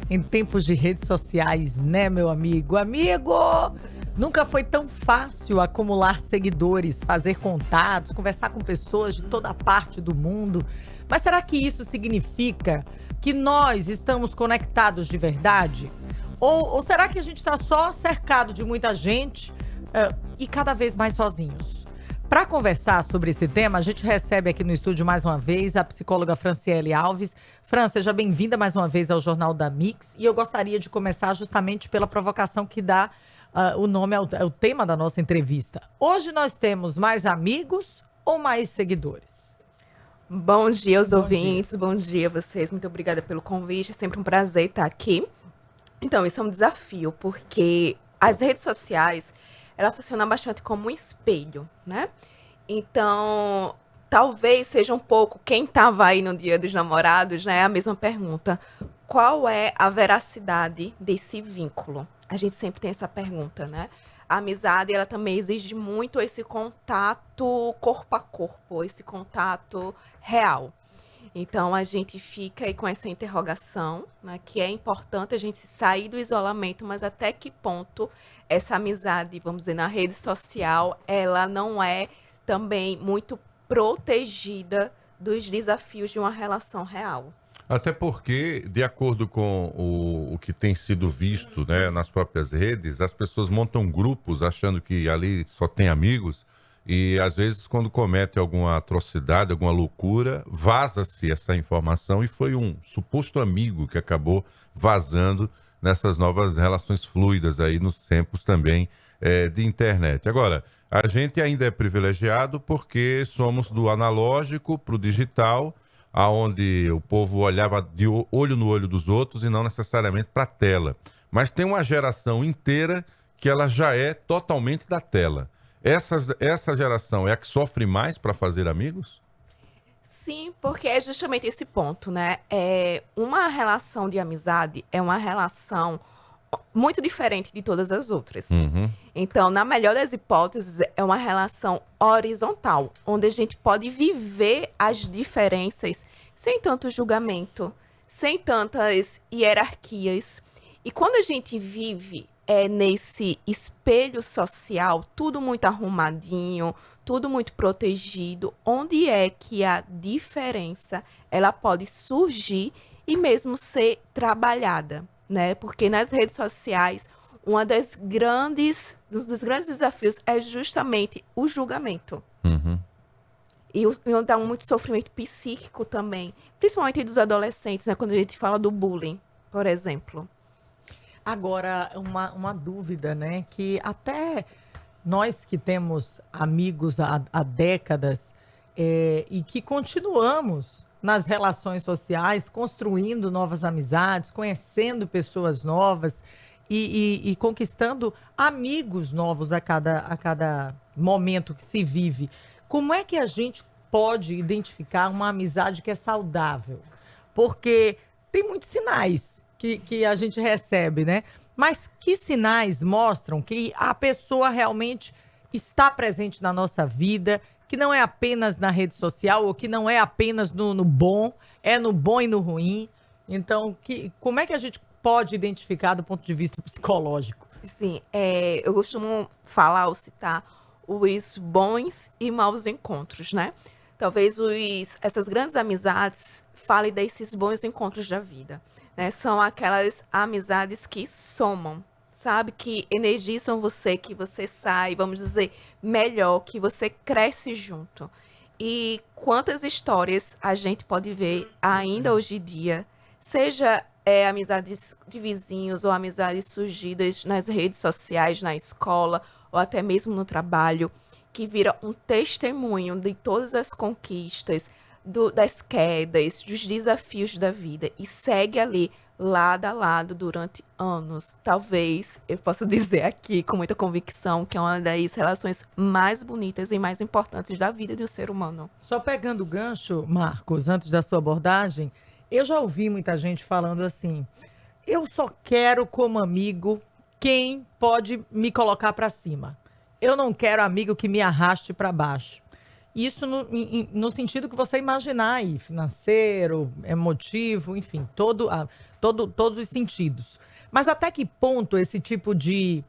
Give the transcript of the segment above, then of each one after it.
em tempos de redes sociais, né, meu amigo? Amigo! Nunca foi tão fácil acumular seguidores, fazer contatos, conversar com pessoas de toda parte do mundo. Mas será que isso significa que nós estamos conectados de verdade? Ou será que a gente está só cercado de muita gente e cada vez mais sozinhos? Para conversar sobre esse tema, a gente recebe aqui no estúdio mais uma vez a psicóloga Franciele Alves. Fran, seja bem-vinda mais uma vez ao Jornal da Mix. E eu gostaria de começar justamente pela provocação que dá o nome ao tema da nossa entrevista. Hoje nós temos mais amigos ou mais seguidores? Bom dia aos ouvintes, bom dia a vocês. Muito obrigada pelo convite, é sempre um prazer estar aqui. Então, isso é um desafio, porque as redes sociais, ela funciona bastante como um espelho, né? Então, talvez seja um pouco, quem estava aí no Dia dos Namorados, né? A mesma pergunta. Qual é a veracidade desse vínculo? A gente sempre tem essa pergunta, né? A amizade, ela também exige muito esse contato corpo a corpo, esse contato real. Então, a gente fica aí com essa interrogação, né, que é importante a gente sair do isolamento, mas até que ponto essa amizade, vamos dizer, na rede social, ela não é também muito protegida dos desafios de uma relação real. Até porque, de acordo com o que tem sido visto, né, nas próprias redes, as pessoas montam grupos achando que ali só tem amigos e, às vezes, quando comete alguma atrocidade, alguma loucura, vaza-se essa informação e foi um suposto amigo que acabou vazando nessas novas relações fluidas aí nos tempos também de internet. Agora, a gente ainda é privilegiado porque somos do analógico para o digital, aonde o povo olhava de olho no olho dos outros e não necessariamente para a tela. Mas tem uma geração inteira que ela já é totalmente da tela. Essa geração é a que sofre mais para fazer amigos? Sim, porque é justamente esse ponto, né? Uma relação de amizade é uma relação muito diferente de todas as outras. Uhum. Então, na melhor das hipóteses, é uma relação horizontal, onde a gente pode viver as diferenças sem tanto julgamento, sem tantas hierarquias. E quando a gente vive nesse espelho social, tudo muito arrumadinho, tudo muito protegido, onde é que a diferença ela pode surgir e mesmo ser trabalhada, né? Porque nas redes sociais, um dos grandes desafios é justamente o julgamento. Uhum. E onde há muito sofrimento psíquico também, principalmente dos adolescentes, né? Quando a gente fala do bullying, por exemplo. Agora, uma dúvida, né? Que até nós que temos amigos há décadas e que continuamos nas relações sociais, construindo novas amizades, conhecendo pessoas novas e conquistando amigos novos a cada momento que se vive. Como é que a gente pode identificar uma amizade que é saudável? Porque tem muitos sinais que a gente recebe, né? Mas que sinais mostram que a pessoa realmente está presente na nossa vida, que não é apenas na rede social, ou que não é apenas no bom, é no bom e no ruim? Então, como é que a gente pode identificar do ponto de vista psicológico? Sim, eu costumo falar ou citar os bons e maus encontros, né? Talvez essas grandes amizades falem desses bons encontros da vida, né? São aquelas amizades que somam, sabe? Que energizam você, que você sai, vamos dizer, melhor, que você cresce junto. E quantas histórias a gente pode ver ainda hoje em dia, seja amizades de vizinhos ou amizades surgidas nas redes sociais, na escola ou até mesmo no trabalho, que vira um testemunho de todas as conquistas, das quedas, dos desafios da vida e segue ali lado a lado durante anos. Talvez eu possa dizer aqui com muita convicção que é uma das relações mais bonitas e mais importantes da vida de um ser humano. Só pegando o gancho, Marcos, antes da sua abordagem, eu já ouvi muita gente falando assim: eu só quero como amigo quem pode me colocar para cima. Eu não quero amigo que me arraste para baixo. Isso no sentido que você imaginar aí, financeiro, emotivo, enfim, todos os sentidos. Mas até que ponto esse tipo de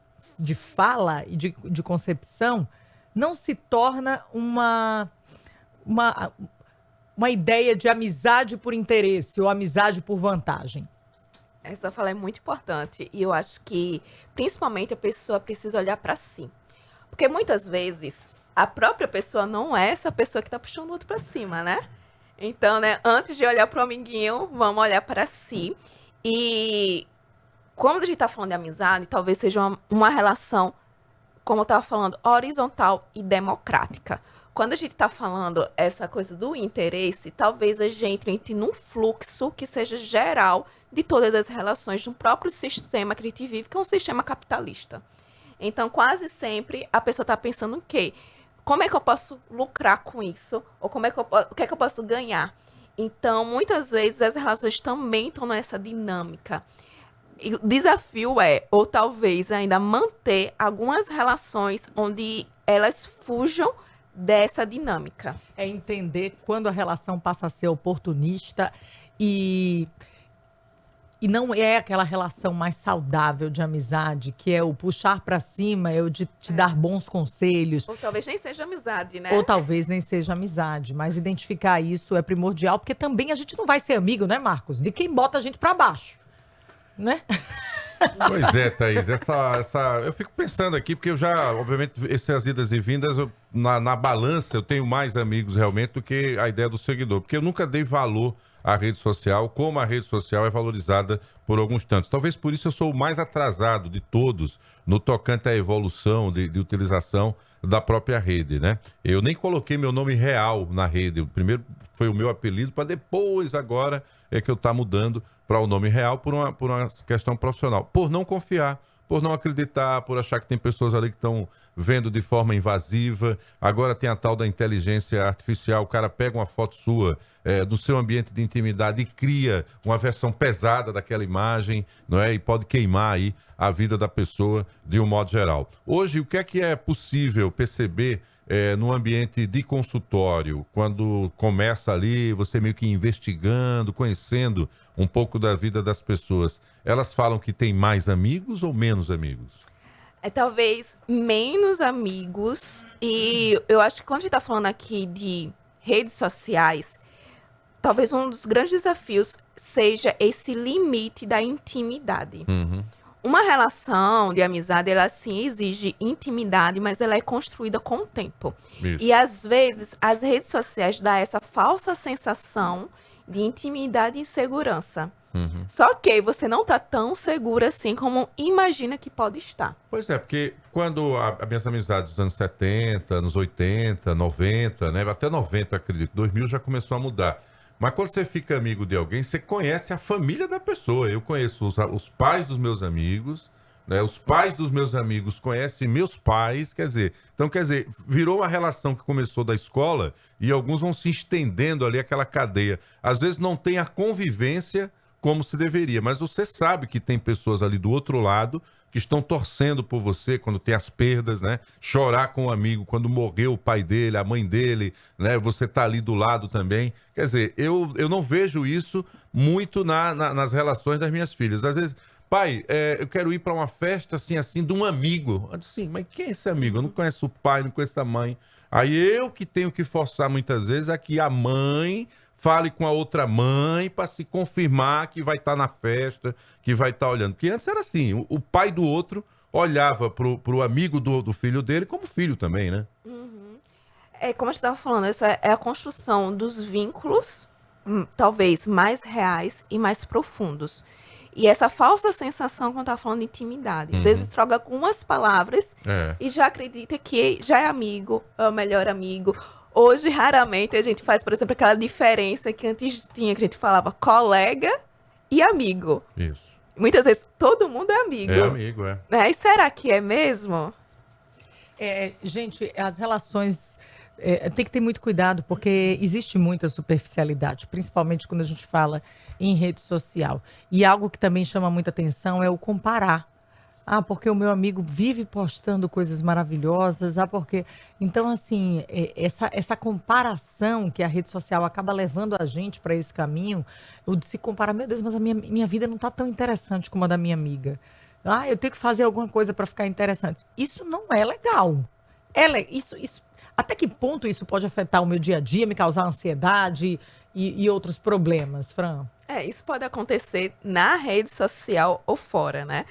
fala e de concepção não se torna uma ideia de amizade por interesse ou amizade por vantagem? Essa fala é muito importante e eu acho que, principalmente, a pessoa precisa olhar para si. Porque muitas vezes a própria pessoa não é essa pessoa que tá puxando o outro para cima, né? Então, né, antes de olhar para o amiguinho, vamos olhar para si. E quando a gente tá falando de amizade, talvez seja uma relação, como eu tava falando, horizontal e democrática. Quando a gente tá falando essa coisa do interesse, talvez a gente entre num fluxo que seja geral de todas as relações do próprio sistema que a gente vive, que é um sistema capitalista. Então, quase sempre, a pessoa está pensando o quê? Como é que eu posso lucrar com isso? Ou o que é que eu posso ganhar? Então, muitas vezes, as relações também estão nessa dinâmica. E o desafio é, ou talvez ainda manter algumas relações onde elas fujam dessa dinâmica. É entender quando a relação passa a ser oportunista e não é aquela relação mais saudável de amizade, que é o puxar pra cima, é o de te dar bons conselhos. Ou talvez nem seja amizade, né? Ou talvez nem seja amizade, mas identificar isso é primordial, porque também a gente não vai ser amigo, né, Marcos? De quem bota a gente pra baixo, né? Pois é, Thaís, eu fico pensando aqui, porque eu já, obviamente, essas idas e vindas, na balança, eu tenho mais amigos realmente do que a ideia do seguidor, porque eu nunca dei valor à rede social, como a rede social é valorizada por alguns tantos. Talvez por isso eu sou o mais atrasado de todos no tocante à evolução de utilização da própria rede, né? Eu nem coloquei meu nome real na rede, o primeiro foi o meu apelido, para depois agora é que eu tá mudando para o nome real por uma questão profissional. Por não confiar, por não acreditar, por achar que tem pessoas ali que estão vendo de forma invasiva. Agora tem a tal da inteligência artificial. O cara pega uma foto sua do seu ambiente de intimidade e cria uma versão pesada daquela imagem, não é? E pode queimar aí a vida da pessoa de um modo geral. Hoje, o que é possível perceber no ambiente de consultório, quando começa ali, você meio que investigando, conhecendo um pouco da vida das pessoas, elas falam que tem mais amigos ou menos amigos? É talvez menos amigos. E eu acho que quando a gente tá falando aqui de redes sociais, talvez um dos grandes desafios seja esse limite da intimidade. Uhum. Uma relação de amizade, ela sim exige intimidade, mas ela é construída com o tempo. Isso. E às vezes as redes sociais dão essa falsa sensação de intimidade e segurança. Uhum. Só que você não tá tão segura assim como imagina que pode estar. Pois é, porque quando as minhas amizades dos anos 70, anos 80, 90, né, até 90, acredito, 2000 já começou a mudar. Mas quando você fica amigo de alguém, você conhece a família da pessoa. Eu conheço os pais dos meus amigos, né? Os pais dos meus amigos conhecem meus pais, quer dizer, virou uma relação que começou da escola e alguns vão se estendendo ali aquela cadeia. Às vezes não tem a convivência como se deveria, mas você sabe que tem pessoas ali do outro lado que estão torcendo por você quando tem as perdas, né? Chorar com o amigo quando morreu o pai dele, a mãe dele, né? Você tá ali do lado também. Quer dizer, eu não vejo isso muito nas relações das minhas filhas. Às vezes, pai, eu quero ir para uma festa assim, de um amigo. Eu disse, sim, mas quem é esse amigo? Eu não conheço o pai, não conheço a mãe. Aí eu que tenho que forçar muitas vezes é que a mãe fale com a outra mãe para se confirmar que vai estar na festa, que vai estar olhando. Porque antes era assim, o pai do outro olhava pro amigo do filho dele como filho também, né? Uhum. Como a gente estava falando, essa é a construção dos vínculos, talvez mais reais e mais profundos. E essa falsa sensação quando tá falando de intimidade. Às vezes troca algumas palavras e já acredita que já é amigo, é o melhor amigo. Hoje, raramente, a gente faz, por exemplo, aquela diferença que antes tinha, que a gente falava colega e amigo. Isso. Muitas vezes, todo mundo é amigo. É amigo, é. E será que é mesmo? Gente, as relações... tem que ter muito cuidado, porque existe muita superficialidade, principalmente quando a gente fala em rede social. E algo que também chama muita atenção é o comparar Ah, porque o meu amigo vive postando coisas maravilhosas. Ah, porque... Então, assim, essa comparação que a rede social acaba levando a gente para esse caminho, o de se comparar, meu Deus, mas a minha vida não está tão interessante como a da minha amiga. Ah, eu tenho que fazer alguma coisa para ficar interessante. Isso não é legal. Até que ponto isso pode afetar o meu dia a dia, me causar ansiedade e outros problemas, Fran? Isso pode acontecer na rede social ou fora, né?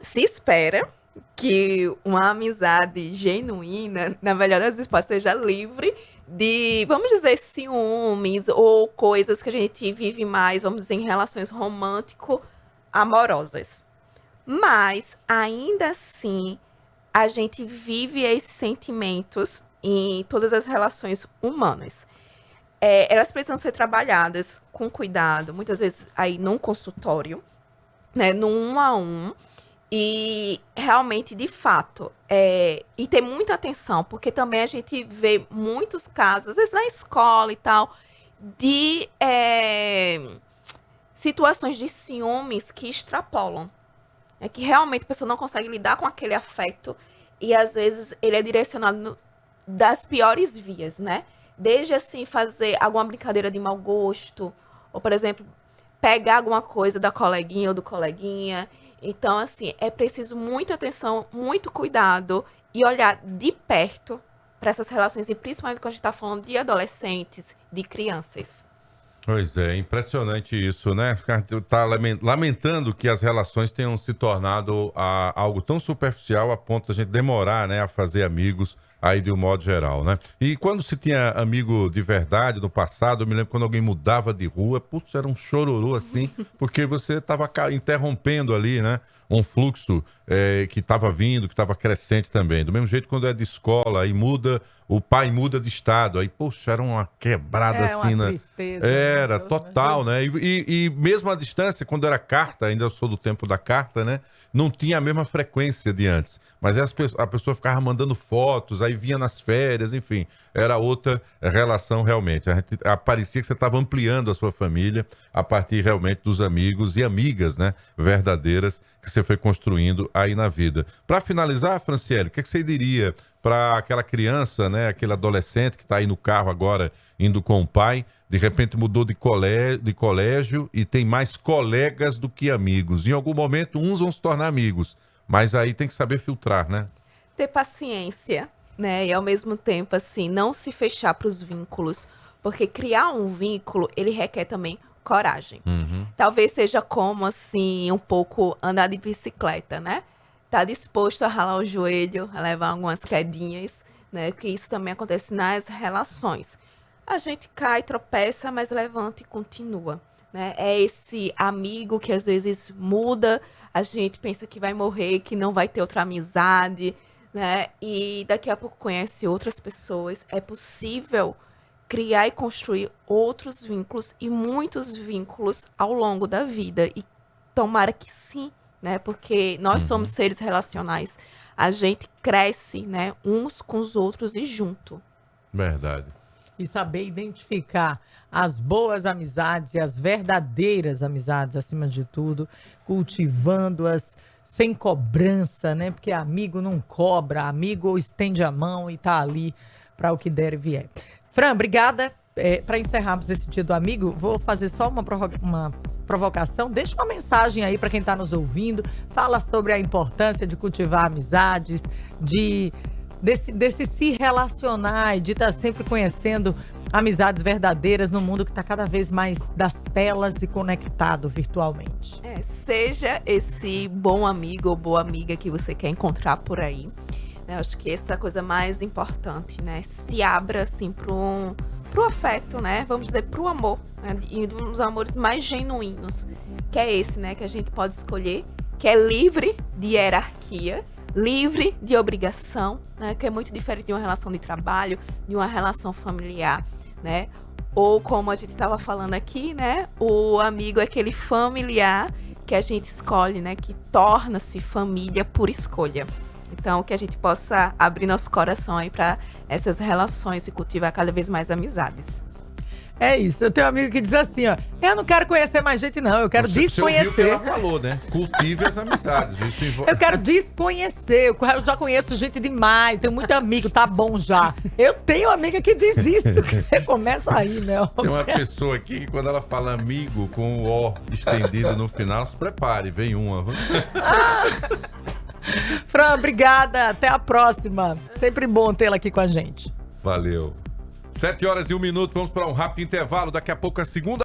Se espera que uma amizade genuína, na melhor das hipóteses, seja livre de, vamos dizer, ciúmes ou coisas que a gente vive mais, vamos dizer, em relações romântico-amorosas. Mas, ainda assim, a gente vive esses sentimentos em todas as relações humanas. Elas precisam ser trabalhadas com cuidado, muitas vezes aí num consultório, né, no 1-a-1, e realmente, de fato, e ter muita atenção, porque também a gente vê muitos casos, às vezes na escola e tal, de situações de ciúmes que extrapolam. Que realmente a pessoa não consegue lidar com aquele afeto e, às vezes, ele é direcionado das piores vias, né? Desde, assim, fazer alguma brincadeira de mau gosto, ou, por exemplo, pegar alguma coisa da coleguinha ou do coleguinha. Então, assim, é preciso muita atenção, muito cuidado e olhar de perto para essas relações, e principalmente quando a gente está falando de adolescentes, de crianças. Pois é, impressionante isso, né? Tá lamentando que as relações tenham se tornado algo tão superficial a ponto de a gente demorar, né, a fazer amigos aí de um modo geral, né? E quando se tinha amigo de verdade no passado, eu me lembro quando alguém mudava de rua, putz, era um chororô assim, porque você estava interrompendo ali, né? Um fluxo que estava vindo, que estava crescente também. Do mesmo jeito, quando é de escola, aí muda, o pai muda de estado, aí, poxa, era uma quebrada assim, uma né? tristeza. Era, total, né? E mesmo a distância, quando era carta, ainda sou do tempo da carta, né? Não tinha a mesma frequência de antes. Mas a pessoa ficava mandando fotos, aí vinha nas férias, enfim. Era outra relação realmente. Parecia que você estava ampliando a sua família a partir realmente dos amigos e amigas, né? Verdadeiras que você foi construindo aí na vida. Para finalizar, Franciele, o que você diria para aquela criança, né? Aquele adolescente que está aí no carro agora, indo com o pai, de repente mudou de colégio e tem mais colegas do que amigos. Em algum momento, uns vão se tornar amigos, mas aí tem que saber filtrar, né? Ter paciência, né? E ao mesmo tempo, assim, não se fechar para os vínculos, porque criar um vínculo, ele requer também coragem. Talvez seja como, assim, um pouco andar de bicicleta, né? Tá disposto a ralar o joelho, a levar algumas quedinhas, né? Porque isso também acontece nas relações. A gente cai, tropeça, mas levanta e continua, né? É esse amigo que às vezes muda, a gente pensa que vai morrer, que não vai ter outra amizade, né? E daqui a pouco conhece outras pessoas. É possível criar e construir outros vínculos e muitos vínculos ao longo da vida. E tomara que sim, né? Porque nós somos seres relacionais. A gente cresce, né? Uns com os outros e junto. Verdade. E saber identificar as boas amizades e as verdadeiras amizades, acima de tudo, cultivando-as sem cobrança, né? Porque amigo não cobra, amigo estende a mão e tá ali para o que der e vier. Fran, obrigada. Para encerrarmos esse dia do amigo, vou fazer só uma provocação. Deixa uma mensagem aí para quem está nos ouvindo. Fala sobre a importância de cultivar amizades, desse se relacionar e de estar sempre conhecendo amizades verdadeiras no mundo que está cada vez mais das telas e conectado virtualmente. Seja esse bom amigo ou boa amiga que você quer encontrar por aí. Eu acho que essa é a coisa mais importante, né? Se abra, assim, pro afeto, né? Vamos dizer, pro amor, né? E um dos amores mais genuínos, que é esse, né? Que a gente pode escolher, que é livre de hierarquia, livre de obrigação, né? Que é muito diferente de uma relação de trabalho, de uma relação familiar, né? Ou como a gente estava falando aqui, né? O amigo é aquele familiar que a gente escolhe, né? Que torna-se família por escolha. Então, que a gente possa abrir nosso coração aí para essas relações e cultivar cada vez mais amizades. É isso. Eu tenho um amigo que diz assim, ó. Eu não quero conhecer mais gente, não. Eu quero Você ouviu o que desconhecer. ela falou, né? Cultive as amizades. Isso envolve... Eu quero desconhecer. Eu já conheço gente demais. Tenho muito amigo, tá bom já. Eu tenho amiga que diz isso. Começa aí, né? Tem uma pessoa aqui que quando ela fala amigo com o O estendido no final, se prepare, vem uma. Fran, obrigada. Até a próxima. Sempre bom tê-la aqui com a gente. Valeu. 7 horas e 1 minuto, vamos para um rápido intervalo. Daqui a pouco a segunda